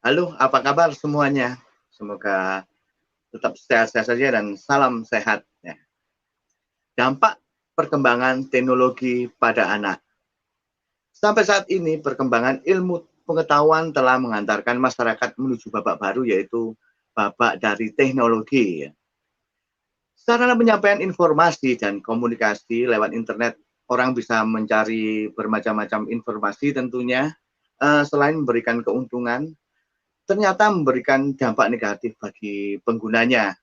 Halo, apa kabar semuanya? Semoga tetap sehat-sehat saja dan salam sehat ya. Dampak perkembangan teknologi pada anak. Sampai saat ini perkembangan ilmu pengetahuan telah mengantarkan masyarakat menuju babak baru, yaitu babak dari teknologi ya. Sarana penyampaian informasi dan komunikasi lewat internet, orang bisa mencari bermacam-macam informasi tentunya, selain memberikan keuntungan, ternyata memberikan dampak negatif bagi penggunanya.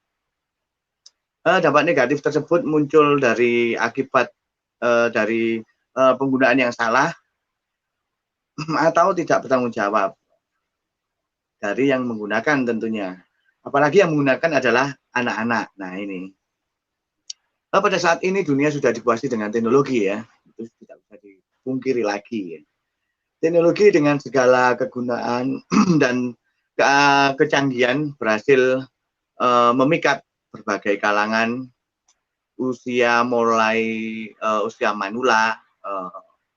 Dampak negatif tersebut muncul dari akibat, dari, penggunaan yang salah atau tidak bertanggung jawab dari yang menggunakan tentunya. Apalagi yang menggunakan adalah anak-anak. Nah ini. Pada saat ini dunia sudah dikuasai dengan teknologi ya, itu tidak bisa dipungkiri lagi ya. Teknologi dengan segala kegunaan dan kecanggihan berhasil, memikat berbagai kalangan usia mulai, usia manula,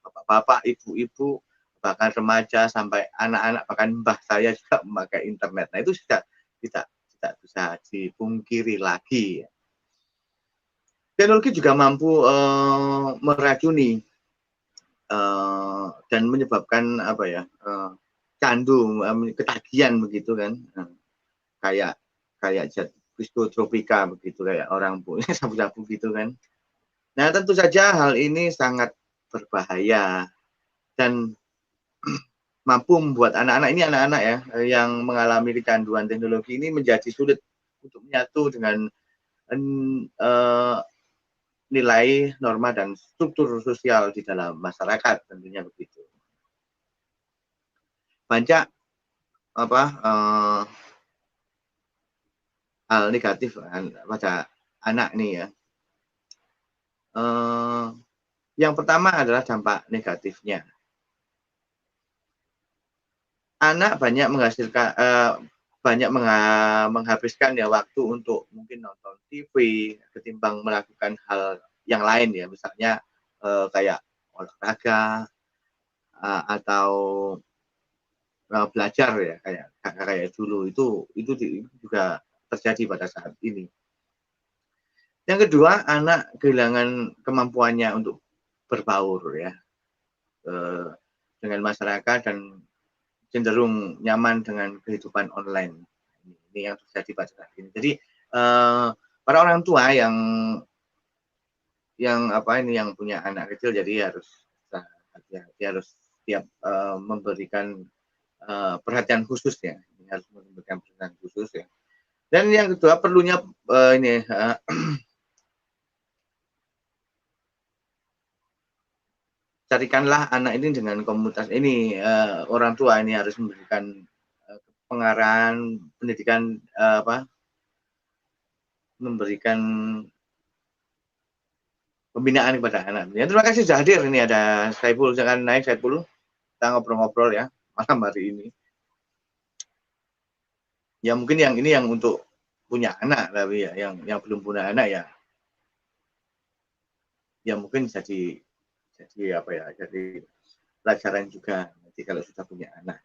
bapak-bapak, ibu-ibu, bahkan remaja sampai anak-anak, bahkan mbah saya juga memakai internet. Nah, itu sudah tidak tidak bisa dipungkiri lagi. Teknologi juga mampu, meracuni, dan menyebabkan apa ya, candu, ketagihan begitu kan, kayak kayak zat psikotropika begitu, kayak orang punya sabu-sabu gitu kan. Nah, tentu saja hal ini sangat berbahaya dan mampu membuat anak-anak ini anak-anak ya, yang mengalami kecanduan teknologi ini menjadi sulit untuk menyatu dengan eh, nilai, norma dan struktur sosial di dalam masyarakat tentunya begitu. Banyak apa hal negatif pada anak nih ya. Yang pertama adalah dampak negatifnya. Anak banyak menghasilkan banyak menghabiskan ya waktu untuk mungkin nonton TV ketimbang melakukan hal yang lain ya, misalnya kayak olahraga atau belajar ya kayak kayak dulu itu juga terjadi pada saat ini. Yang kedua, anak kehilangan kemampuannya untuk berbaur ya eh, dengan masyarakat dan cenderung nyaman dengan kehidupan online. Ini yang terjadi pada saat ini. Jadi para orang tua yang apa ini yang punya anak kecil jadi harus hati-hati, harus siap memberikan perhatian khusus ya. Ini harus memberikan perhatian khusus ya. Dan yang kedua perlunya ini carikanlah anak ini dengan komunitas ini, orang tua ini harus memberikan pengarahan pendidikan, memberikan pembinaan kepada anak. Ya, terima kasih sudah hadir. Ini ada Saiful, jangan naik Saiful. Kita ngobrol-ngobrol ya malam hari ini. Ya mungkin yang ini yang untuk punya anak, tapi ya yang belum punya anak ya mungkin jadi apa ya, jadi pelajaran juga nanti kalau sudah punya anak.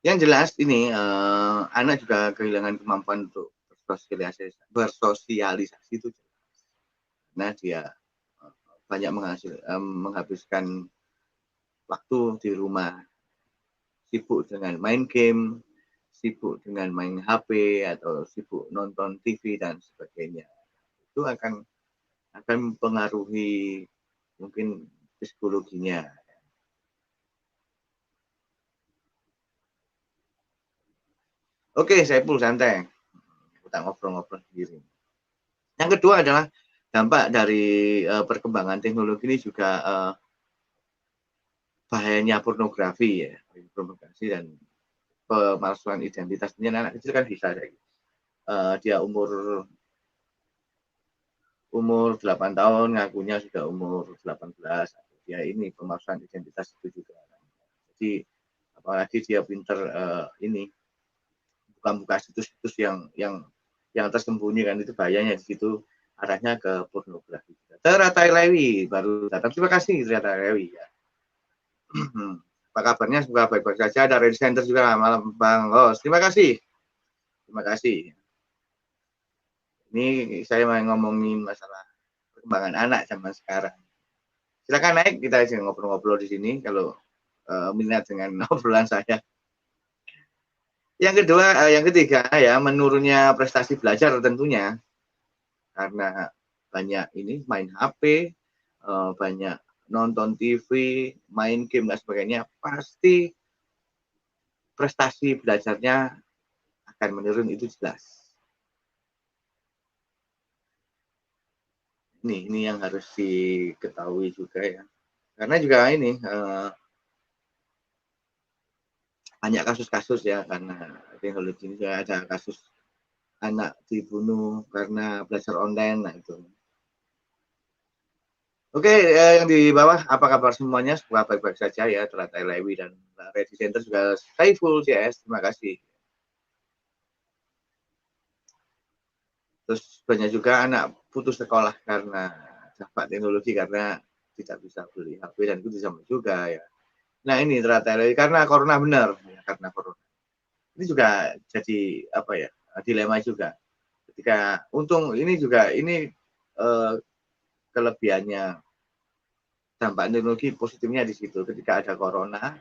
Yang jelas ini anak juga kehilangan kemampuan untuk bersosialisasi itu karena dia banyak menghabiskan waktu di rumah, sibuk dengan main game, sibuk dengan main HP atau sibuk nonton TV dan sebagainya. Itu akan mempengaruhi mungkin psikologinya. Oke, saya pul santai. Kita ngobrol-ngobrol sendiri. Yang kedua adalah dampak dari perkembangan teknologi ini juga bahayanya pornografi ya, pornografi dan pemalsuan identitas. Ini anak kecil kan bisa kayak gitu. Dia umur 8 tahun ngakunya sudah umur 18. Ya ini pemalsuan identitas itu juga. Jadi apalagi dia pinter ini buka-buka situs-situs yang tersembunyi kan, itu bahayanya di situ, arahnya ke pornografi. Teratai Lewi baru datang. Terima kasih Teratai Lewi ya. Apa kabarnya? Semoga baik-baik saja. Ada Range Center juga malam Bang Ros. Terima kasih. Terima kasih. Ini saya mau ngomongin masalah perkembangan anak zaman sekarang. Silakan naik, kita aja ngobrol-ngobrol di sini kalau minat dengan obrolan saya. Yang kedua, yang ketiga ya menurunnya prestasi belajar tentunya karena banyak ini main HP, banyak nonton TV, main game dan sebagainya, pasti prestasi belajarnya akan menurun, itu jelas. Ini yang harus diketahui juga ya. Karena juga ini banyak kasus-kasus ya karena teknologi ini juga ada kasus anak dibunuh karena belajar online, nah itu. Oke, yang di bawah, apa kabar semuanya? Semoga baik-baik saja ya, Teratai Lewi dan Ready Center juga stay full CS, terima kasih. Terus banyak juga anak putus sekolah karena dampak teknologi, karena tidak bisa beli HP dan itu sama juga ya. Nah ini Teratai Lewi karena corona benar, ya, karena corona. Ini juga jadi apa ya, dilema juga. Ketika untung ini juga ini kelebihannya dampak teknologi positifnya di situ. Ketika ada corona,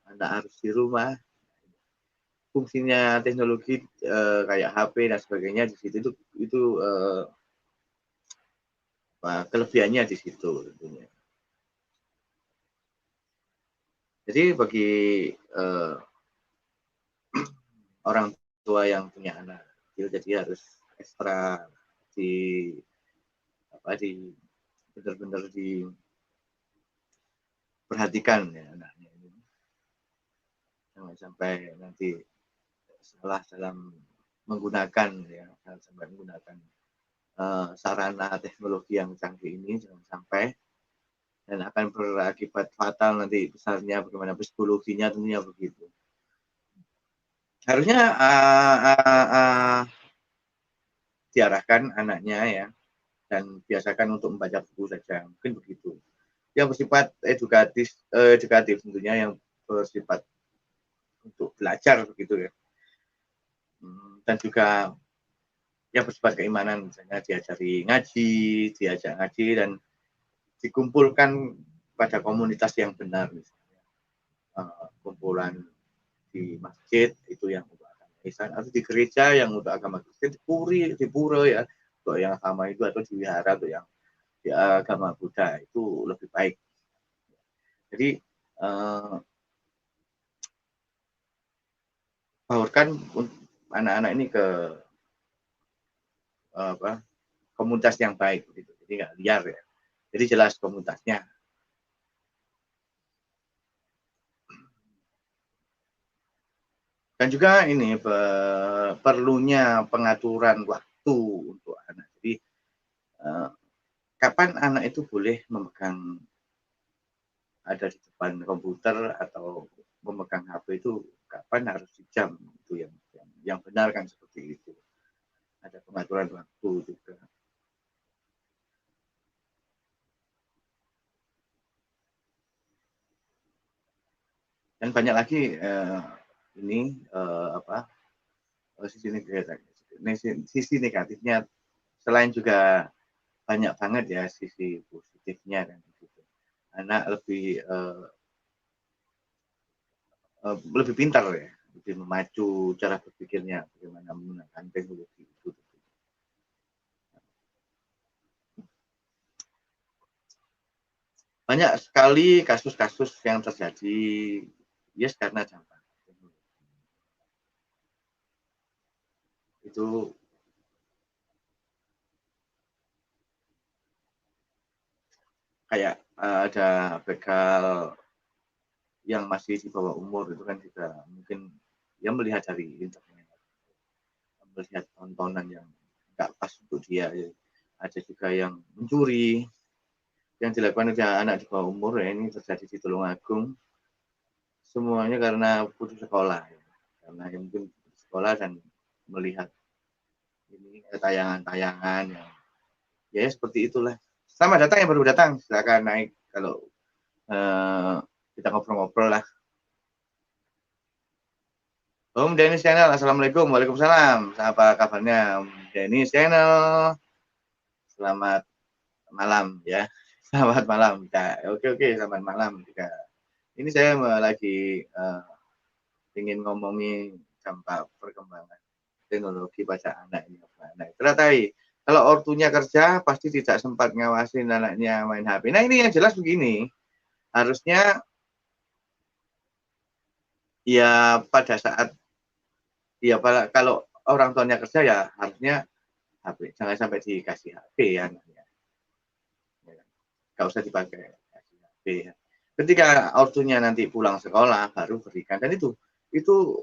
anak harus di rumah, fungsinya teknologi kayak HP dan sebagainya di situ itu kelebihannya di situ tentunya. Jadi bagi orang tua yang punya anak kecil, jadi harus ekstra di benar-benar diperhatikan ya anaknya ini. Jangan sampai nanti salah dalam menggunakan ya, sampai menggunakan sarana teknologi yang canggih ini, jangan sampai, dan akan berakibat fatal nanti besarnya, bagaimana psikologinya tentunya begitu. Harusnya diarahkan anaknya ya, dan biasakan untuk membaca buku saja, mungkin begitu. Yang bersifat edukatif tentunya, yang bersifat untuk belajar begitu ya. Dan juga yang bersifat keimanan, misalnya diajari ngaji, diajak ngaji dan dikumpulkan pada komunitas yang benar, misalnya kumpulan di masjid itu yang untuk agama Islam, atau di gereja yang untuk agama Kristen, di pura ya untuk yang agama itu, atau di wihara untuk yang di agama Buddha, itu lebih baik. Jadi baurkan anak-anak ini ke komunitas yang baik gitu. Jadi nggak liar ya. Jadi jelas komunitasnya. Dan juga ini perlunya pengaturan waktu untuk anak. Jadi kapan anak itu boleh memegang, ada di depan komputer atau memegang HP itu, kapan harus di jam, itu yang benar kan seperti itu. Ada pengaturan waktu juga. Dan banyak lagi ini sisi negatifnya, selain juga banyak banget ya sisi positifnya kan gitu. Anak lebih pintar ya, lebih memacu cara berpikirnya, bagaimana menggunakan teknologi itu. Banyak sekali kasus-kasus yang terjadi yes karena dampak itu. Kayak ada begal yang masih di bawah umur itu kan juga mungkin ya melihat dari internet, melihat tontonan yang nggak pas untuk dia ya. Ada juga yang mencuri, yang dilakukan oleh anak di bawah umur ya, ini terjadi di Tulungagung. Semuanya karena putus sekolah ya. Karena yang mungkin putus sekolah dan melihat ini tayangan-tayangan yang ya seperti itulah Selamat datang yang baru datang, silakan naik kalau kita ngobrol-ngobrol lah. Om Dennis Channel, Assalamualaikum, Waalaikumsalam. Apa kabarnya Om Dennis Channel? Selamat malam ya. Selamat malam. Oke, selamat malam juga. Ini saya lagi ingin ngomongin dampak perkembangan teknologi pada anak ini. Teratai, kalau ortunya kerja pasti tidak sempat ngawasin anaknya main HP. Nah ini yang jelas begini, harusnya ya pada saat ya kalau orang tuanya kerja ya harusnya HP jangan sampai dikasih HP ya anaknya. Nggak usah dipakai kasih HP ya. Ketika ortunya nanti pulang sekolah baru berikan, dan itu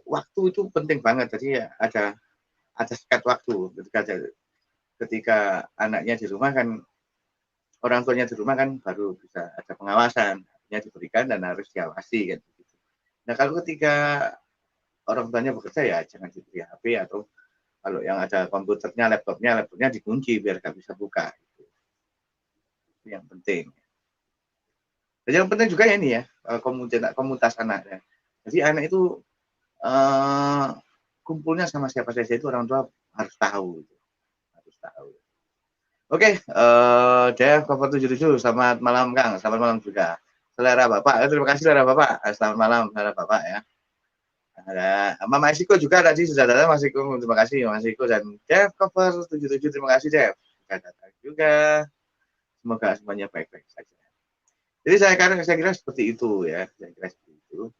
waktu itu penting banget. Jadi ya ada sekat waktu ketika anaknya di rumah kan, orang tuanya di rumah kan baru bisa ada pengawasan, artinya diberikan dan harus diawasi kan begitu. Nah kalau ketika orang tuanya bekerja ya jangan diberi HP, atau kalau yang ada komputernya, laptopnya dikunci biar nggak bisa buka. Itu yang penting. Dan yang penting juga ini ya, komunitas anak ya. Jadi anak itu kumpulnya sama siapa saja itu orang tua harus tahu. Harus tahu. Oke, Dev Cover 77, selamat malam Kang, selamat malam juga. Selera Bapak, terima kasih Selera Bapak, selamat malam Selera Bapak ya. Ada Mama Esiko juga tadi sudah datang, Mas Iko, terima kasih Mas Iko, dan Dev Cover 77, terima kasih Dev, sudah datang juga. Semoga semuanya baik-baik saja. Jadi saya kira seperti itu ya, saya kira seperti itu.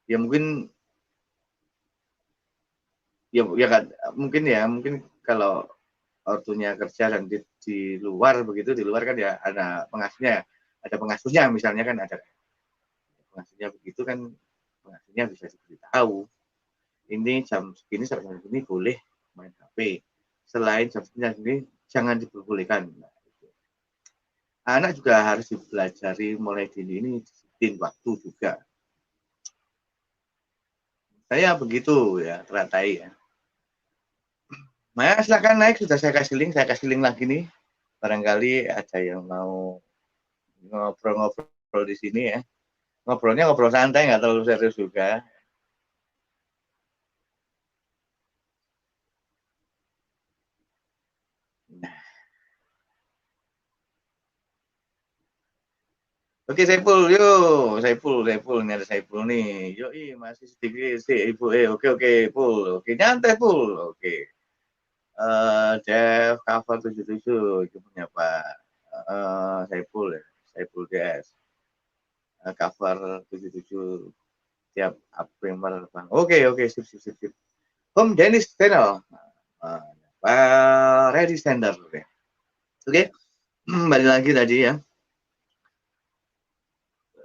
Ya mungkin ya kan, mungkin kalau ortunya kerja dan di luar begitu, di luar kan ya ada pengasuhnya misalnya kan, ada pengasuhnya begitu kan, pengasuhnya bisa diberitahu ini jam segini sampai jam segini boleh main HP, selain jam segini jangan diperbolehkan. Nah, itu. Anak juga harus dipelajari mulai dini ini disiplin waktu juga. Saya begitu ya, teratai ya. Maya silakan naik, sudah saya kasih link lagi nih. Barangkali ada yang mau ngobrol-ngobrol di sini ya. Ngobrolnya ngobrol santai, nggak terlalu serius juga. Nah. Oke Saiful, yuk Saiful, ini ada Saiful nih. Yuk, masih sedikit sih Ibu. Oke, Pul. Oke, nyantai Pul. Oke. Dev Cover 77 itu punya Pak Saiful ya. Saiful DS. Cover 77 tiap April Bang. Oke, sip. Home Dennis Channel. Ready Standard. Oke. Balik lagi tadi ya.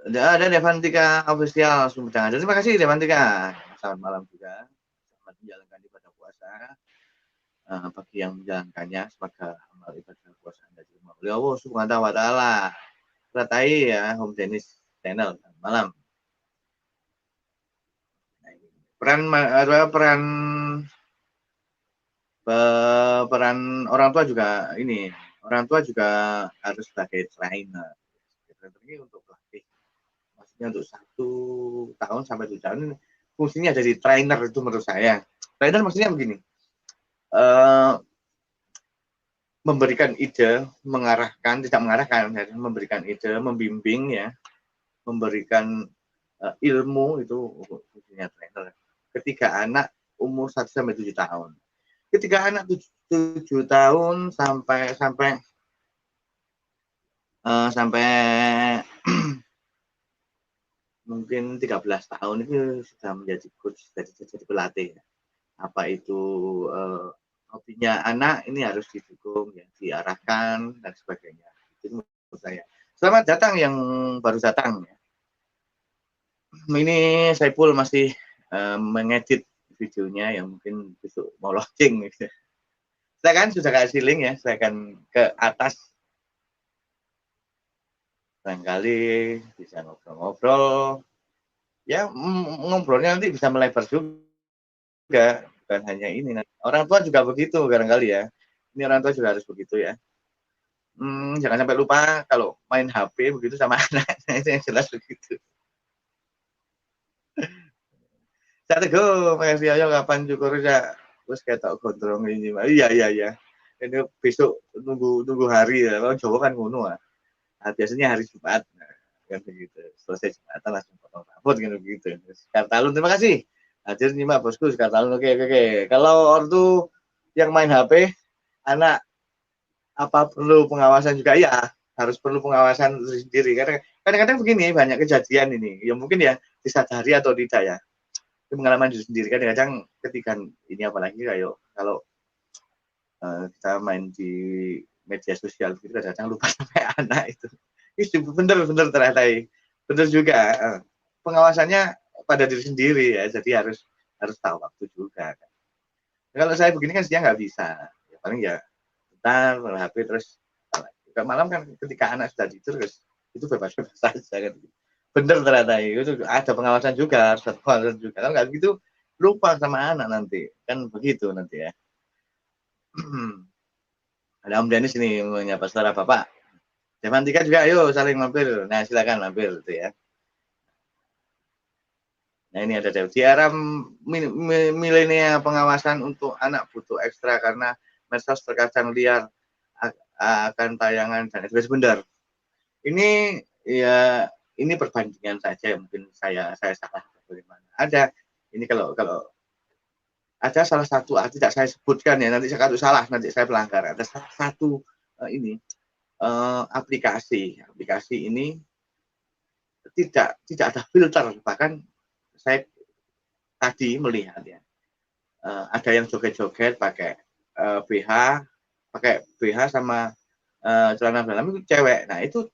Ada Devantika Official Sumedang. Terima kasih Devantika. Selamat malam juga. Selamat menjalankan ibadah puasa. Bagi yang menjalankannya, semoga amal ibadah puasa Anda diterima oleh Allah Subhanahu wa taala. Teratai ya Home Dennis Channel. Malam. Peran orang tua juga ini. Orang tua juga harus sebagai trainer. Ini untuk pelatih. Maksudnya untuk 1 tahun sampai 7 tahun ini fungsinya jadi trainer itu menurut saya. Trainer maksudnya begini, memberikan ide, tidak mengarahkan, memberikan ide, membimbing ya, memberikan ilmu, itu fungsinya trainer. Ketika anak umur 1 sampai 7 tahun. Ketika anak 7 tahun sampai mungkin 13 tahun itu sudah menjadi coach, jadi pelatih. Apa itu hobinya anak ini harus didukung, ya, diarahkan dan sebagainya. Itu menurut saya. Selamat datang yang baru datang. Ya. Ini Saiful masih mengedit videonya yang mungkin besok mau launching. Gitu. Saya kan sudah kasih link ya, saya akan ke atas. Barangkali bisa ngobrol-ngobrol. Ya, ngobrolnya nanti bisa melebar juga. Bukan hanya ini. Orang tua juga begitu barangkali ya. Ini orang tua juga harus begitu ya. Jangan sampai lupa kalau main HP begitu sama anak, nah itu yang jelas begitu. Cak Teguh, makasih ayo kapan syukur ya. Terus ketok gondrong ini. Iya. Ini besok tunggu hari ya. Kalau Jawa kan ngono ah. Nah, biasanya hari Jumat. Nah, kan begitu. Selesai Jumatan langsung potong rambut kan begitu. Sekartalun, terima kasih. Hadir nyimak bosku Sekartalun. Oke. Kalau ortu yang main HP, anak apa perlu pengawasan juga? Ya, harus perlu pengawasan sendiri. Karena kadang-kadang begini, banyak kejadian ini. Ya mungkin ya disadari atau tidak ya. Itu pengalaman diri sendiri kan kadang ketika ini apalagi kayak kalau kita main di media sosial gitu kadang lupa sampai anak itu bener ternyata bener juga pengawasannya pada diri sendiri ya, jadi harus tahu waktu juga kan. Kalau saya begini kan siang nggak bisa ya, paling ya bentar HP terus malam kan ketika anak sudah tidur itu bebas-bebas saja kan. Bener ternyata itu ada pengawasan juga, harus ada pengawasan juga. Kalau nggak begitu lupa sama anak nanti kan begitu nanti ya. Ada Om Dennis ini menyapa saudara Bapak. Devantika juga ayo saling mampir. Nah silakan mampir gitu ya. Nah ini ada di era milenial pengawasan untuk anak butuh ekstra karena medsos terkadang liar akan tayangan dan itu benar. Ini ya ini perbandingan saja mungkin saya salah bagaimana. Ada ini kalau ada salah satu tidak saya sebutkan ya nanti kalau salah nanti saya pelanggar. Ada salah satu ini aplikasi ini tidak ada filter, bahkan saya tadi melihat ya ada yang joget-joget pakai BH sama celana dalam itu cewek. Nah itu